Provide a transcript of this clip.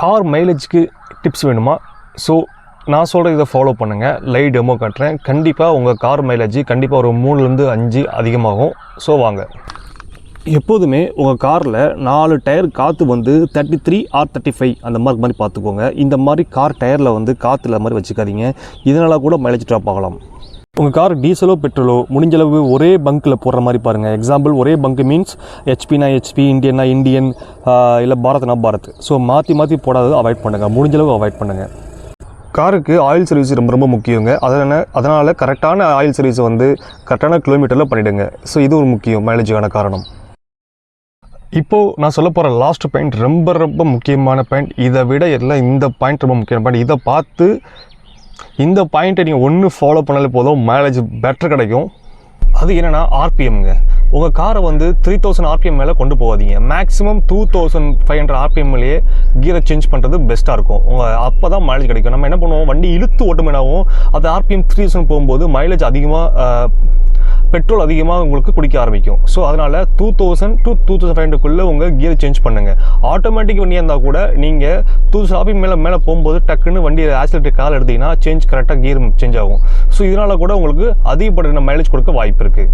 Car மைலேஜுக்கு tips வேணுமா? So நான் சொல்கிற இதை ஃபாலோ பண்ணுங்கள். லைவ் டெமோ காட்டுறேன். கண்டிப்பாக உங்கள் கார் மைலேஜ் கண்டிப்பாக ஒரு 3லேருந்து 5 அதிகமாகும். ஸோ வாங்க. எப்போதுமே உங்கள் காரில் 4 டயர் காற்று வந்து 33 ஆர் 35 அந்த மாதிரி பார்த்துக்கோங்க. இந்த மாதிரி கார் டயரில் வந்து காற்றுல மாதிரி வச்சுக்காதீங்க. இதனால் கூட மைலேஜ் ட்ராப் ஆகலாம். உங்கள் கார் டீசலோ பெட்ரோலோ முடிஞ்சளவு ஒரே பங்க்கில் போடுற மாதிரி பாருங்கள். எக்ஸாம்பிள், ஒரே பங்க் மீன்ஸ் ஹெச்பினா ஹெச்பி, இண்டியன்னா இண்டியன், இல்லை பாரத்னா பாரத். ஸோ மாற்றி போடாதது அவாய்ட் பண்ணுங்கள். முடிஞ்சளவு அவாய்ட் பண்ணுங்கள். காருக்கு ஆயில் சர்வீஸ் ரொம்ப முக்கியங்க. அதனால் கரெக்டான ஆயில் சர்வீஸை வந்து கரெக்டான கிலோமீட்டரில் பண்ணிவிடுங்க. ஸோ இது ஒரு முக்கியம் மைலேஜுக்கான காரணம். இப்போது நான் சொல்ல போகிற லாஸ்ட் பாயிண்ட் ரொம்ப முக்கியமான பாயிண்ட். இதை விட எல்லாம் இந்த பாயிண்ட் ரொம்ப முக்கியமான பாயிண்ட். இதை பார்த்து இந்த பாயிண்ட்டை நீங்கள் ஒன்று ஃபாலோ பண்ணாலே போதும், மைலேஜ் பெட்டர் கிடைக்கும். அது என்னென்னா ஆர்பிஎம்ங்க. உங்கள் காரை வந்து 3000 ஆர்பிஎம் மேலே கொண்டு போகாதீங்க. மேக்ஸிமம் 2500 ஆர்பிஎம்லேயே கியரை சேஞ்ச் பண்ணுறது பெஸ்ட்டாக இருக்கும். அப்போ தான் மைலேஜ் கிடைக்கும். நம்ம என்ன பண்ணுவோம், வண்டி இழுத்து ஓட்டமேனாவும் அது ஆர்பிஎம் 3000 போகும்போது மைலேஜ் அதிகமாக, பெட்ரோல் அதிகமாக உங்களுக்கு குடிக்க ஆரம்பிக்கும். ஸோ அதனால் 2000 to 2500க்குள்ளே உங்கள் கியர் சேஞ்ச் பண்ணுங்கள். ஆட்டோமேட்டிக் வண்டியாக இருந்தால் கூட நீங்கள் 2000 ஆர்பிஎம் மேலே போகும்போது டக்குன்னு வண்டி ஆக்சிலேட்டர் கால் எடுத்தீங்கன்னா கரெக்டாக கியர் சேஞ்ச் ஆகும். ஸோ இதனால் கூட உங்களுக்கு அதிகப்படியான மைலேஜ் கொடுக்க வாய்ப்பு இருக்குது.